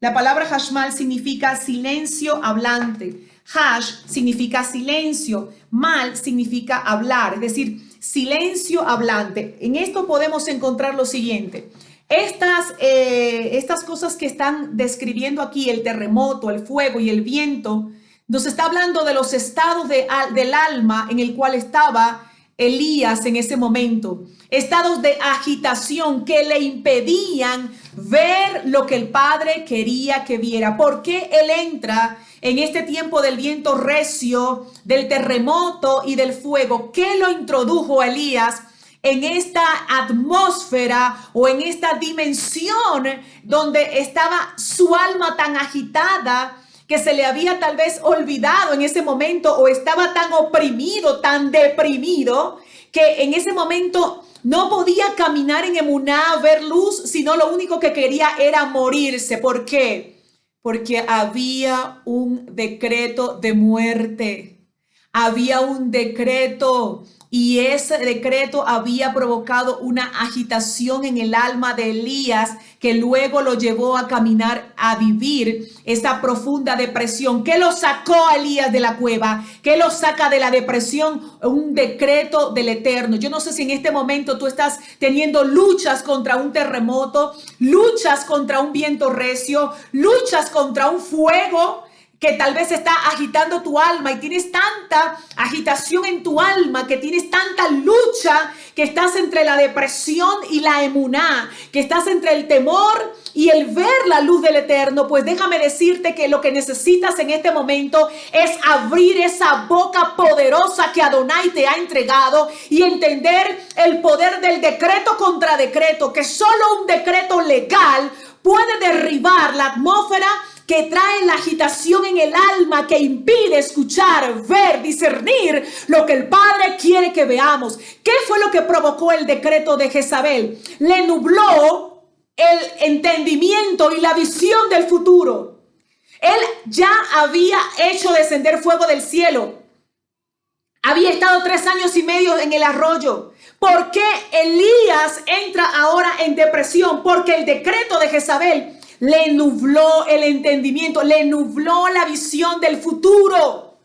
La palabra Hashmal significa silencio hablante. Hash significa silencio. Mal significa hablar, es decir, silencio hablante. En esto podemos encontrar lo siguiente. Estas cosas que están describiendo aquí, el terremoto, el fuego y el viento, nos está hablando de los estados del alma en el cual estaba Elías en ese momento. Estados de agitación que le impedían ver lo que el Padre quería que viera. ¿Por qué él entra en este tiempo del viento recio, del terremoto y del fuego? ¿Qué lo introdujo a Elías en esta atmósfera o en esta dimensión donde estaba su alma tan agitada que se le había tal vez olvidado en ese momento, o estaba tan oprimido, tan deprimido, que en ese momento no podía caminar en emuná, ver luz, sino lo único que quería era morirse? ¿Por qué? Porque había un decreto de muerte. Había un decreto y ese decreto había provocado una agitación en el alma de Elías que luego lo llevó a caminar, a vivir esa profunda depresión. ¿Qué lo sacó a Elías de la cueva? ¿Qué lo saca de la depresión? Un decreto del Eterno. Yo no sé si en este momento tú estás teniendo luchas contra un terremoto, luchas contra un viento recio, luchas contra un fuego que tal vez está agitando tu alma y tienes tanta agitación en tu alma, que tienes tanta lucha, que estás entre la depresión y la emuná, que estás entre el temor y el ver la luz del Eterno. Pues déjame decirte que lo que necesitas en este momento es abrir esa boca poderosa que Adonai te ha entregado y entender el poder del decreto contra decreto, que solo un decreto legal puede derribar la atmósfera que trae la agitación en el alma, que impide escuchar, ver, discernir lo que el Padre quiere que veamos. ¿Qué fue lo que provocó el decreto de Jezabel? Le nubló el entendimiento y la visión del futuro. Él ya había hecho descender fuego del cielo. Había estado 3 años y medio en el arroyo. ¿Por qué Elías entra ahora en depresión? Porque el decreto de Jezabel le nubló el entendimiento, le nubló la visión del futuro.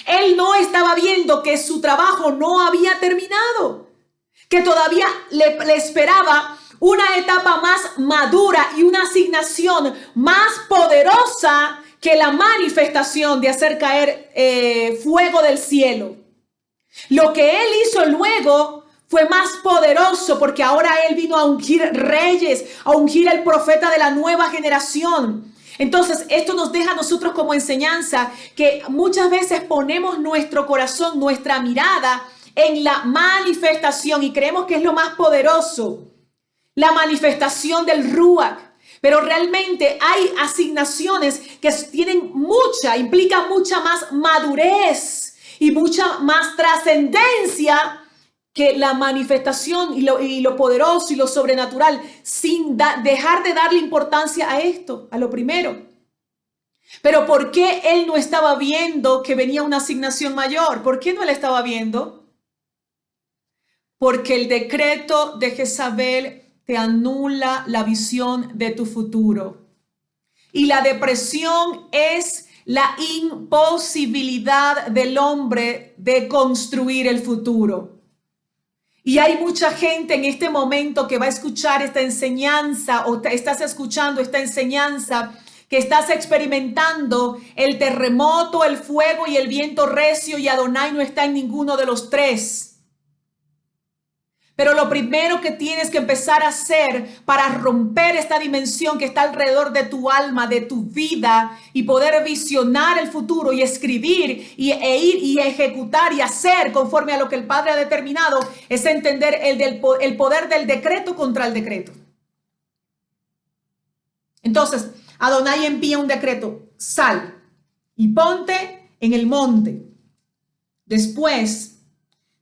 Él no estaba viendo que su trabajo no había terminado, que todavía le esperaba una etapa más madura y una asignación más poderosa que la manifestación de hacer caer fuego del cielo. Lo que él hizo luego fue más poderoso porque ahora él vino a ungir reyes, a ungir el profeta de la nueva generación. Entonces, esto nos deja a nosotros como enseñanza que muchas veces ponemos nuestro corazón, nuestra mirada en la manifestación y creemos que es lo más poderoso, la manifestación del Ruach. Pero realmente hay asignaciones que implican mucha más madurez y mucha más trascendencia que la manifestación y lo poderoso y lo sobrenatural, sin dejar de darle importancia a esto, a lo primero. Pero ¿por qué él no estaba viendo que venía una asignación mayor? ¿Por qué no la estaba viendo? Porque el decreto de Jezabel te anula la visión de tu futuro. Y la depresión es la imposibilidad del hombre de construir el futuro. Y hay mucha gente en este momento que va a escuchar esta enseñanza o estás escuchando esta enseñanza, que estás experimentando el terremoto, el fuego y el viento recio y Adonai no está en ninguno de los tres. Pero lo primero que tienes que empezar a hacer para romper esta dimensión que está alrededor de tu alma, de tu vida y poder visionar el futuro y escribir e ir y ejecutar y hacer conforme a lo que el Padre ha determinado es entender el poder del decreto contra el decreto. Entonces, Adonai envía un decreto: sal y ponte en el monte. Después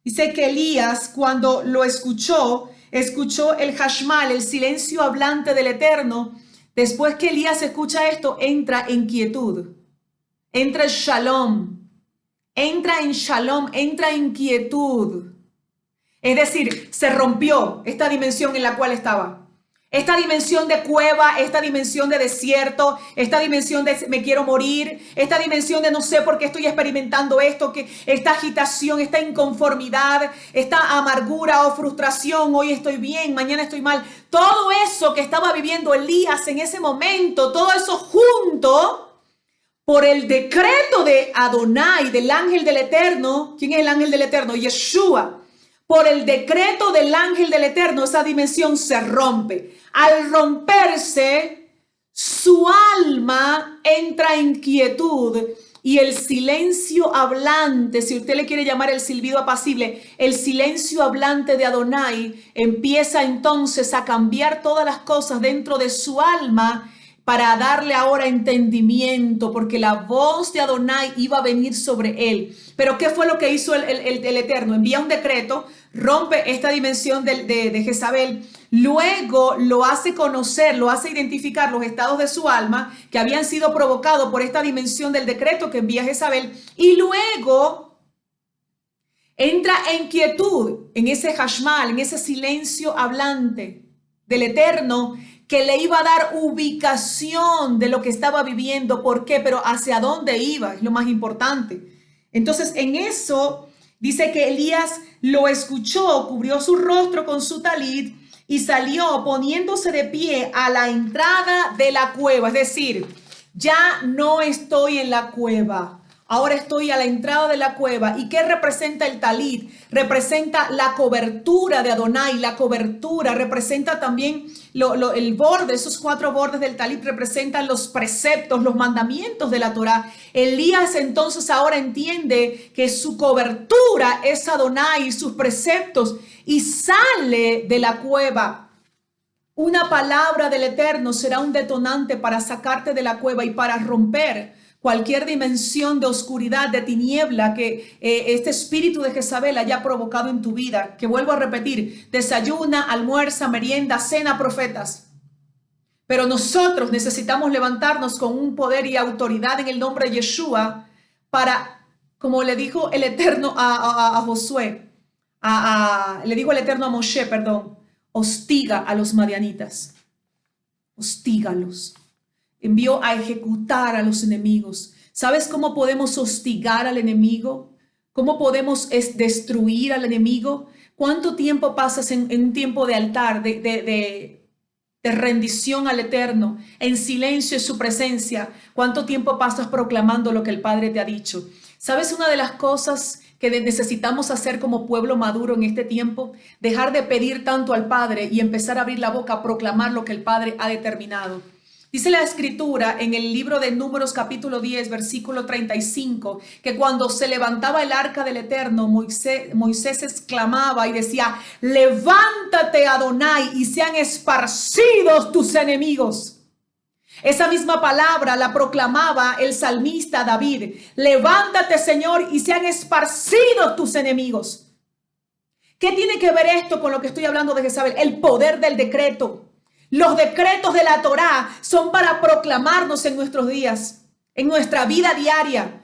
dice que Elías, cuando lo escuchó el hashmal, el silencio hablante del Eterno. Después que Elías escucha esto, entra en quietud, entra en shalom, entra en quietud. Es decir, se rompió esta dimensión en la cual estaba. Esta dimensión de cueva, esta dimensión de desierto, esta dimensión de me quiero morir, esta dimensión de no sé por qué estoy experimentando esto, que esta agitación, esta inconformidad, esta amargura o frustración, hoy estoy bien, mañana estoy mal. Todo eso que estaba viviendo Elías en ese momento, todo eso junto, por el decreto de Adonai, del ángel del Eterno. ¿Quién es el ángel del Eterno? Yeshua. Por el decreto del ángel del Eterno, esa dimensión se rompe. Al romperse, su alma entra en quietud y el silencio hablante, si usted le quiere llamar el silbido apacible, el silencio hablante de Adonai empieza entonces a cambiar todas las cosas dentro de su alma para darle ahora entendimiento, porque la voz de Adonai iba a venir sobre él. Pero ¿qué fue lo que hizo el Eterno? Envía un decreto, rompe esta dimensión de Jezabel, luego lo hace conocer, lo hace identificar los estados de su alma que habían sido provocados por esta dimensión del decreto que envía Jezabel, y luego entra en quietud, en ese hashmal, en ese silencio hablante del Eterno, que le iba a dar ubicación de lo que estaba viviendo. ¿Por qué? Pero hacia dónde iba, es lo más importante. Entonces, en eso dice que Elías lo escuchó, cubrió su rostro con su talit y salió poniéndose de pie a la entrada de la cueva. Es decir, ya no estoy en la cueva. Ahora estoy a la entrada de la cueva. ¿Y qué representa el talit? Representa la cobertura de Adonai. La cobertura representa también el borde, esos 4 bordes del talit representan los preceptos, los mandamientos de la Torá. Elías entonces ahora entiende que su cobertura es Adonai y sus preceptos y sale de la cueva. Una palabra del Eterno será un detonante para sacarte de la cueva y para romper cualquier dimensión de oscuridad, de tiniebla que este espíritu de Jezabel haya provocado en tu vida. Que vuelvo a repetir, desayuna, almuerza, merienda, cena, profetas. Pero nosotros necesitamos levantarnos con un poder y autoridad en el nombre de Yeshua para, como le dijo el Eterno a Josué, le dijo el Eterno a Moshe, perdón, hostiga a los madianitas, hostígalos. Envió a ejecutar a los enemigos. ¿Sabes cómo podemos hostigar al enemigo? ¿Cómo podemos destruir al enemigo? ¿Cuánto tiempo pasas en un tiempo de altar, de de rendición al Eterno, en silencio en su presencia. ¿Cuánto tiempo pasas proclamando lo que el Padre te ha dicho? ¿Sabes una de las cosas que necesitamos hacer como pueblo maduro en este tiempo? Dejar de pedir tanto al Padre y empezar a abrir la boca a proclamar lo que el Padre ha determinado. Dice la Escritura en el libro de Números capítulo 10, versículo 35, que cuando se levantaba el arca del Eterno, Moisés exclamaba y decía: levántate, Adonai, y sean esparcidos tus enemigos. Esa misma palabra la proclamaba el salmista David: levántate, Señor, y sean esparcidos tus enemigos. ¿Qué tiene que ver esto con lo que estoy hablando de Jezabel? El poder del decreto. Los decretos de la Torá son para proclamarnos en nuestros días, en nuestra vida diaria,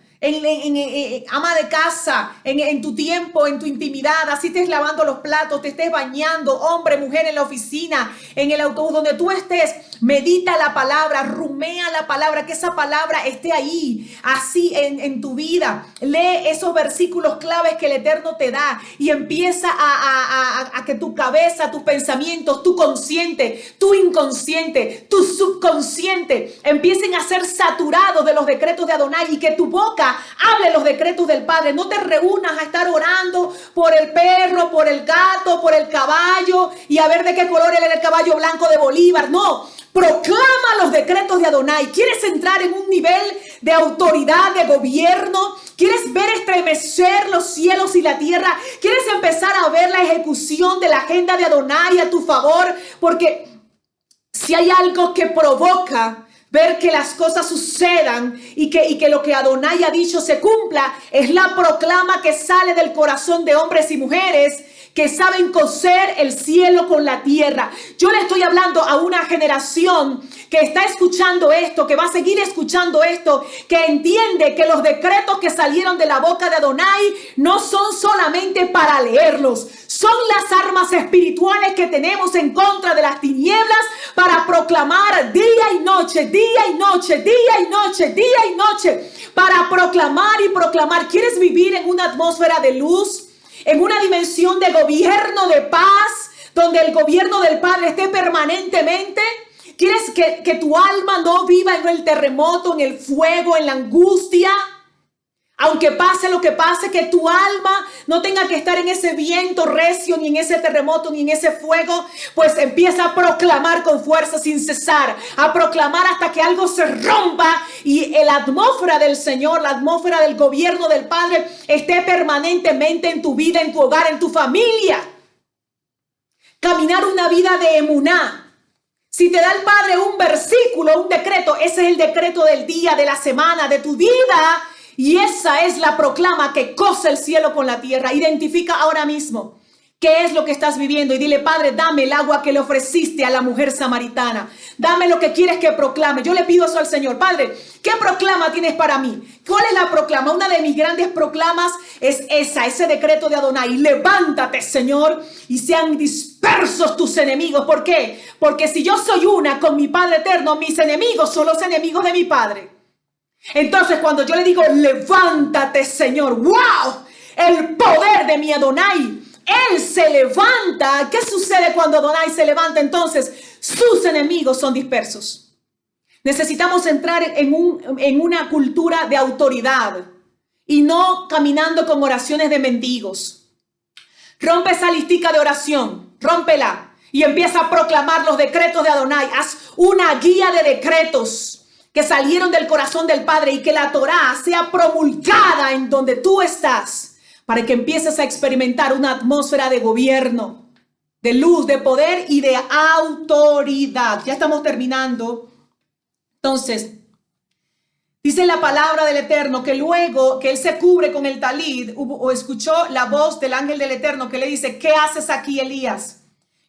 ama de casa, en tu tiempo, en tu intimidad, así estés lavando los platos, te estés bañando, hombre, mujer, en la oficina, en el autobús, donde tú estés, medita la palabra, rumea la palabra, que esa palabra esté ahí, así en tu vida. Lee esos versículos claves que el Eterno te da y empieza a que tu cabeza, tus pensamientos, tu consciente, tu inconsciente, tu subconsciente empiecen a ser saturados de los decretos de Adonai, y que tu boca hable los decretos del Padre. No te reúnas a estar orando por el perro, por el gato, por el caballo y a ver de qué color era el caballo blanco de Bolívar. No, proclama los decretos de Adonai. ¿Quieres entrar en un nivel de autoridad, de gobierno? ¿Quieres ver estremecer los cielos y la tierra? ¿Quieres empezar a ver la ejecución de la agenda de Adonai a tu favor? Porque si hay algo que provoca ver que las cosas sucedan y que lo que Adonai ha dicho se cumpla, es la proclama que sale del corazón de hombres y mujeres que saben coser el cielo con la tierra. Yo le estoy hablando a una generación que está escuchando esto, que va a seguir escuchando esto, que entiende que los decretos que salieron de la boca de Adonai no son solamente para leerlos, son las armas espirituales que tenemos en contra de las tinieblas para proclamar día y noche, día y noche, día y noche, día y noche, para proclamar y proclamar. ¿Quieres vivir en una atmósfera de luz? En una dimensión de gobierno de paz, donde el gobierno del Padre esté permanentemente. ¿Quieres que tu alma no viva en el terremoto, en el fuego, en la angustia? Aunque pase lo que pase, que tu alma no tenga que estar en ese viento recio, ni en ese terremoto, ni en ese fuego. Pues empieza a proclamar con fuerza sin cesar, a proclamar hasta que algo se rompa y la atmósfera del Señor, la atmósfera del gobierno del Padre esté permanentemente en tu vida, en tu hogar, en tu familia. Caminar una vida de emuná. Si te da el Padre un versículo, un decreto, ese es el decreto del día, de la semana, de tu vida. Y esa es la proclama que cose el cielo con la tierra. Identifica ahora mismo qué es lo que estás viviendo y dile: Padre, dame el agua que le ofreciste a la mujer samaritana. Dame lo que quieres que proclame. Yo le pido eso al Señor. Padre, ¿qué proclama tienes para mí? ¿Cuál es la proclama? Una de mis grandes proclamas es ese decreto de Adonai. Levántate, Señor, y sean dispersos tus enemigos. ¿Por qué? Porque si yo soy una con mi Padre eterno, mis enemigos son los enemigos de mi Padre. Entonces, cuando yo le digo: levántate, Señor, ¡wow! El poder de mi Adonai, Él se levanta. ¿Qué sucede cuando Adonai se levanta? Entonces, sus enemigos son dispersos. Necesitamos entrar en una cultura de autoridad y no caminando con oraciones de mendigos. Rompe esa listica de oración, rómpela y empieza a proclamar los decretos de Adonai. Haz una guía de decretos que salieron del corazón del Padre y que la Torá sea promulgada en donde tú estás, para que empieces a experimentar una atmósfera de gobierno, de luz, de poder y de autoridad. Ya estamos terminando. Entonces, dice la palabra del Eterno que luego que él se cubre con el talid, o escuchó la voz del ángel del Eterno que le dice: ¿qué haces aquí, Elías?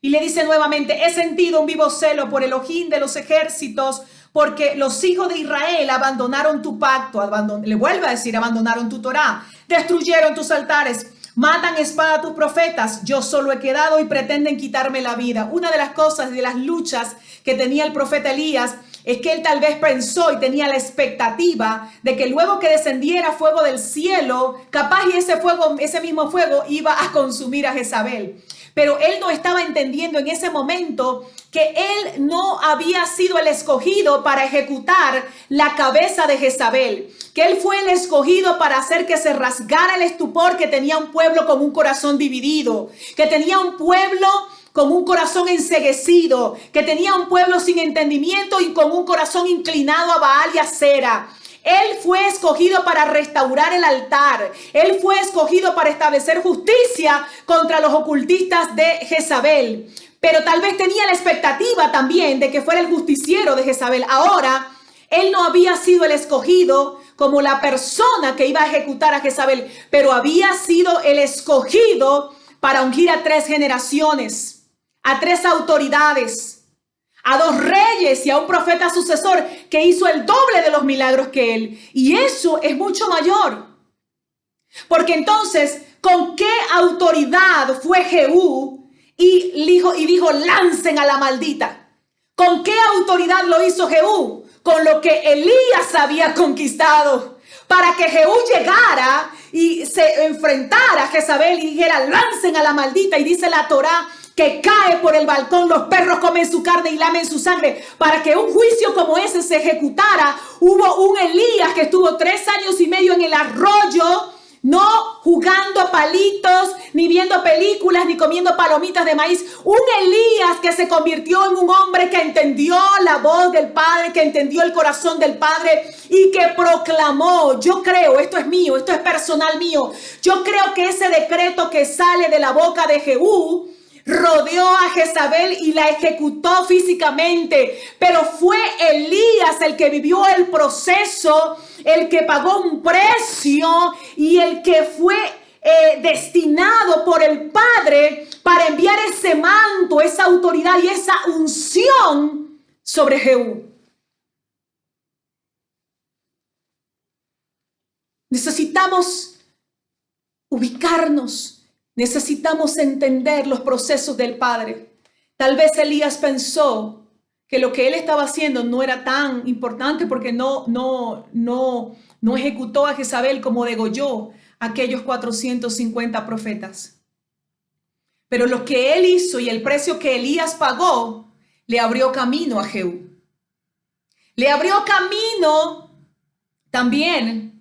Y le dice nuevamente: he sentido un vivo celo por Elohim de los ejércitos, porque los hijos de Israel abandonaron tu pacto, le vuelve a decir, abandonaron tu Torá, destruyeron tus altares, matan espada a tus profetas, yo solo he quedado y pretenden quitarme la vida. Una de las cosas, de las luchas que tenía el profeta Elías, es que él tal vez pensó y tenía la expectativa de que luego que descendiera fuego del cielo, capaz y ese mismo fuego iba a consumir a Jezabel. pero él no estaba entendiendo en ese momento que él no había sido el escogido para ejecutar la cabeza de Jezabel, que él fue el escogido para hacer que se rasgara el estupor que tenía un pueblo con un corazón dividido, que tenía un pueblo con un corazón enceguecido, que tenía un pueblo sin entendimiento y con un corazón inclinado a Baal y a Acera. Él fue escogido para restaurar el altar. Él fue escogido para establecer justicia contra los ocultistas de Jezabel. Pero tal vez tenía la expectativa también de que fuera el justiciero de Jezabel. Ahora, él no había sido el escogido como la persona que iba a ejecutar a Jezabel, pero había sido el escogido para ungir a 3 generaciones, a 3 autoridades, a 2 reyes y a un profeta sucesor que hizo el doble de los milagros que él. Y eso es mucho mayor. Porque entonces, ¿con qué autoridad fue Jehú y dijo, lancen a la maldita? ¿Con qué autoridad lo hizo Jehú? Con lo que Elías había conquistado. Para que Jehú llegara y se enfrentara a Jezabel y dijera, lancen a la maldita. Y dice la Torá que cae por el balcón, los perros comen su carne y lamen su sangre. Para que un juicio como ese se ejecutara, hubo un Elías que estuvo 3 años y medio en el arroyo, no jugando a palitos, ni viendo películas, ni comiendo palomitas de maíz. Un Elías que se convirtió en un hombre que entendió la voz del Padre, que entendió el corazón del Padre y que proclamó, yo creo, esto es mío, esto es personal mío, yo creo que ese decreto que sale de la boca de Jehú rodeó a Jezabel y la ejecutó físicamente, pero fue Elías el que vivió el proceso, el que pagó un precio y el que fue destinado por el Padre para enviar ese manto, esa autoridad y esa unción sobre Jehú. Necesitamos ubicarnos. Necesitamos entender los procesos del Padre. Tal vez Elías pensó que lo que él estaba haciendo no era tan importante porque no ejecutó a Jezabel como degolló a aquellos 450 profetas. Pero lo que él hizo y el precio que Elías pagó le abrió camino a Jehú. Le abrió camino también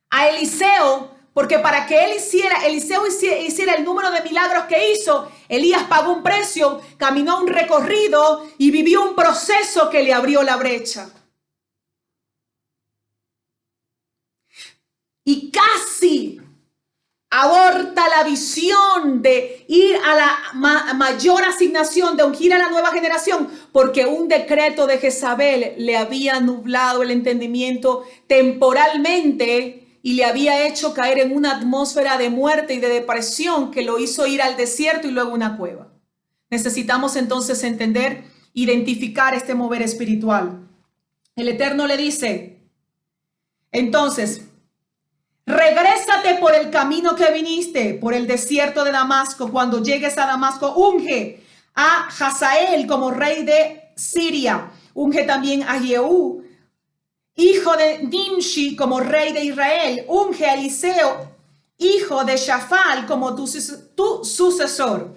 a Eliseo. Porque para que Eliseo hiciera el número de milagros que hizo, Elías pagó un precio, caminó un recorrido y vivió un proceso que le abrió la brecha. Y casi aborta la visión de ir a la mayor asignación, de ungir a la nueva generación, porque un decreto de Jezabel le había nublado el entendimiento temporalmente y le había hecho caer en una atmósfera de muerte y de depresión que lo hizo ir al desierto y luego a una cueva. Necesitamos entonces entender, identificar este mover espiritual. El Eterno le dice, entonces, regrésate por el camino que viniste, por el desierto de Damasco. Cuando llegues a Damasco, unge a Hazael como rey de Siria. Unge también a Jehú, hijo de Nimshi, como rey de Israel. Unge a Eliseo, hijo de Shafal, como tu sucesor.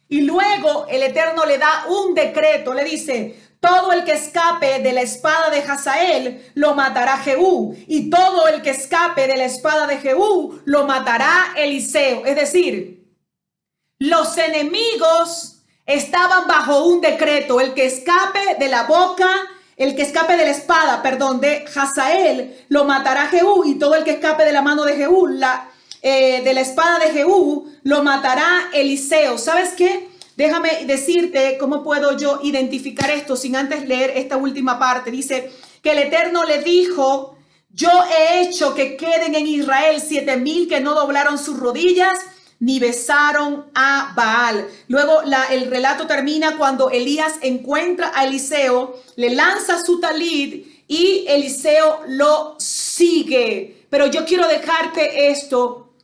Y luego el Eterno le da un decreto, le dice, todo el que escape de la espada de Hazael lo matará Jehú, y todo el que escape de la espada de Jehú lo matará Eliseo. Es decir, los enemigos estaban bajo un decreto. El que escape de la boca, el que escape de la espada, de Hazael, lo matará Jehú, y todo el que escape de la mano de Jehú, de la espada de Jehú, lo matará Eliseo. ¿Sabes qué? Déjame decirte cómo puedo yo identificar esto sin antes leer esta última parte. Dice que el Eterno le dijo, yo he hecho que queden en Israel 7,000 que no doblaron sus rodillas ni besaron a Baal. Luego el relato termina cuando Elías encuentra a Eliseo, le lanza su talit y Eliseo lo sigue. Pero yo quiero dejarte esto.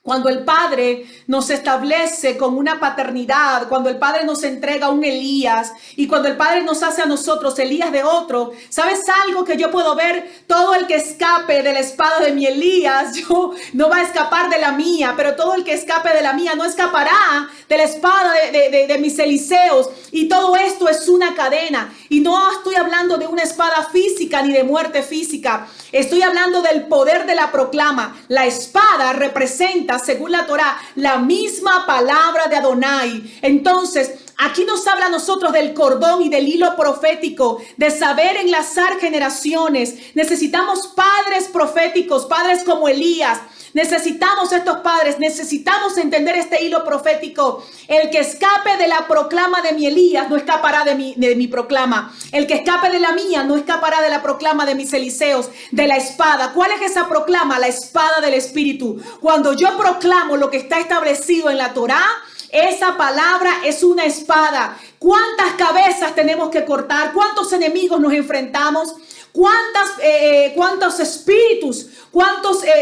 Cuando el Padre nos establece con una paternidad, cuando el Padre nos entrega un Elías y cuando el Padre nos hace a nosotros Elías de otro, ¿sabes algo que yo puedo ver? Todo el que escape de la espada de mi Elías, yo no va a escapar de la mía, pero todo el que escape de la mía no escapará de la espada de mis Eliseos. Y todo esto es una cadena. Y no estoy hablando de una espada física ni de muerte física. Estoy hablando del poder de la proclama. La espada representa, según la Torá, la misma palabra de Adonai. Entonces, aquí nos habla a nosotros del cordón y del hilo profético, de saber enlazar generaciones. Necesitamos padres proféticos, padres como Elías. Necesitamos estos padres, necesitamos entender este hilo profético. El que escape de la proclama de mi Elías no escapará de mi proclama. El que escape de la mía no escapará de la proclama de mis Eliseos, de la espada. ¿Cuál es esa proclama? La espada del Espíritu. Cuando yo proclamo lo que está establecido en la Torá, esa palabra es una espada. ¿Cuántas cabezas tenemos que cortar? ¿Cuántos enemigos nos enfrentamos? ¿Cuántos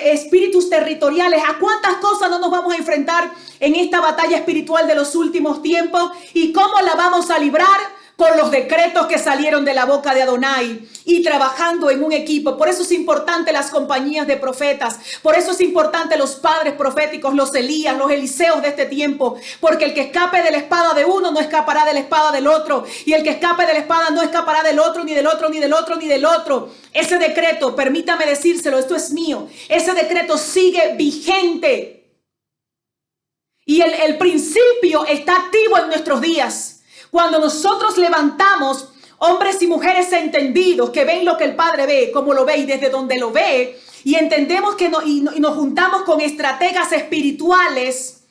espíritus territoriales? ¿A cuántas cosas no nos vamos a enfrentar en esta batalla espiritual de los últimos tiempos? ¿Y cómo la vamos a librar? Con los decretos que salieron de la boca de Adonai y trabajando en un equipo. Por eso es importante las compañías de profetas. Por eso es importante los padres proféticos, los Elías, los Eliseos de este tiempo. Porque el que escape de la espada de uno no escapará de la espada del otro. Y el que escape de la espada no escapará del otro, ni del otro, ni del otro, ni del otro. Ese decreto, permítame decírselo, esto es mío. Ese decreto sigue vigente. Y el principio está activo en nuestros días. Cuando nosotros levantamos hombres y mujeres entendidos que ven lo que el Padre ve, como lo ve y desde donde lo ve, y entendemos que y nos juntamos con estrategas espirituales,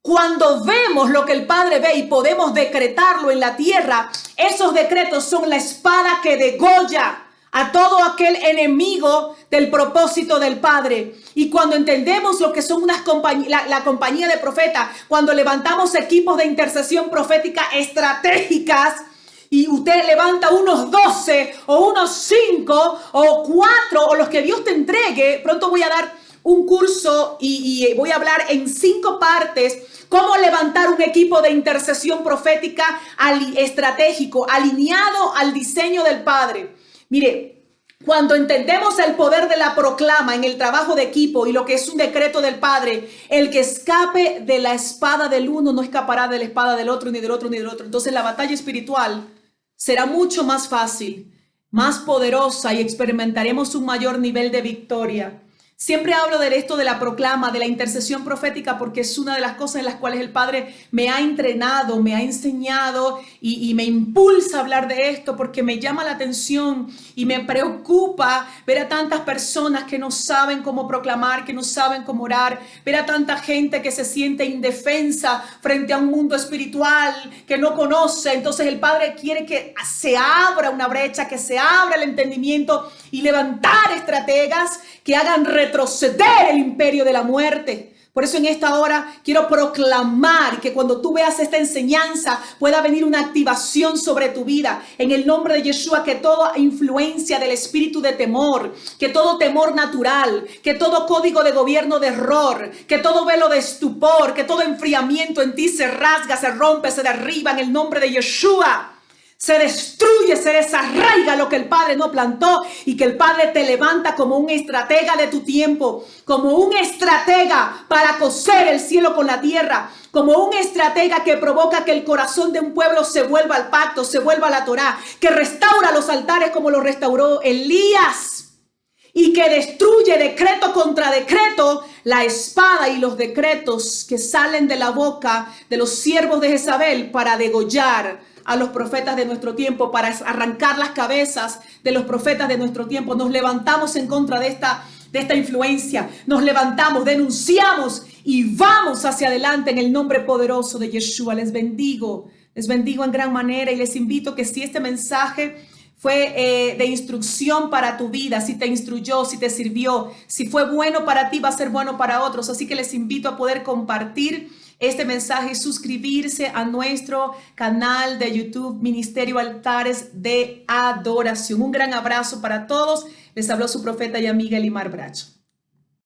cuando vemos lo que el Padre ve y podemos decretarlo en la tierra, esos decretos son la espada que degolla a todo aquel enemigo del propósito del Padre. Y cuando entendemos lo que son la compañía de profetas, cuando levantamos equipos de intercesión profética estratégicas, y usted levanta unos 12 o unos 5 o 4 o los que Dios te entregue, pronto voy a dar un curso y voy a hablar en 5 partes cómo levantar un equipo de intercesión profética estratégico, alineado al diseño del Padre. Mire, cuando entendemos el poder de la proclama en el trabajo de equipo y lo que es un decreto del Padre, el que escape de la espada del uno no escapará de la espada del otro, ni del otro, ni del otro. Entonces la batalla espiritual será mucho más fácil, más poderosa y experimentaremos un mayor nivel de victoria. Siempre hablo de esto de la proclama, de la intercesión profética, porque es una de las cosas en las cuales el Padre me ha entrenado, me ha enseñado y me impulsa a hablar de esto porque me llama la atención y me preocupa ver a tantas personas que no saben cómo proclamar, que no saben cómo orar, ver a tanta gente que se siente indefensa frente a un mundo espiritual que no conoce. Entonces el Padre quiere que se abra una brecha, que se abra el entendimiento y levantar estrategas que hagan retroceder el imperio de la muerte. Por eso en esta hora quiero proclamar que cuando tú veas esta enseñanza pueda venir una activación sobre tu vida. En el nombre de Yeshua, que toda influencia del espíritu de temor, que todo temor natural, que todo código de gobierno de error, que todo velo de estupor, que todo enfriamiento en ti se rasga, se rompe, se derriba en el nombre de Yeshua. Se destruye, se desarraiga lo que el Padre no plantó y que el Padre te levanta como un estratega de tu tiempo, como un estratega para coser el cielo con la tierra, como un estratega que provoca que el corazón de un pueblo se vuelva al pacto, se vuelva a la Torá, que restaura los altares como lo restauró Elías y que destruye decreto contra decreto la espada y los decretos que salen de la boca de los siervos de Jezabel para degollar a los profetas de nuestro tiempo, para arrancar las cabezas de los profetas de nuestro tiempo. Nos levantamos en contra de esta influencia, nos levantamos, denunciamos y vamos hacia adelante en el nombre poderoso de Yeshua. Les bendigo en gran manera y les invito que si este mensaje fue de instrucción para tu vida, si te instruyó, si te sirvió, si fue bueno para ti, va a ser bueno para otros. Así que les invito a poder compartir este mensaje y suscribirse a nuestro canal de YouTube, Ministerio Altares de Adoración. Un gran abrazo para todos. Les habló su profeta y amiga Elimar Bracho.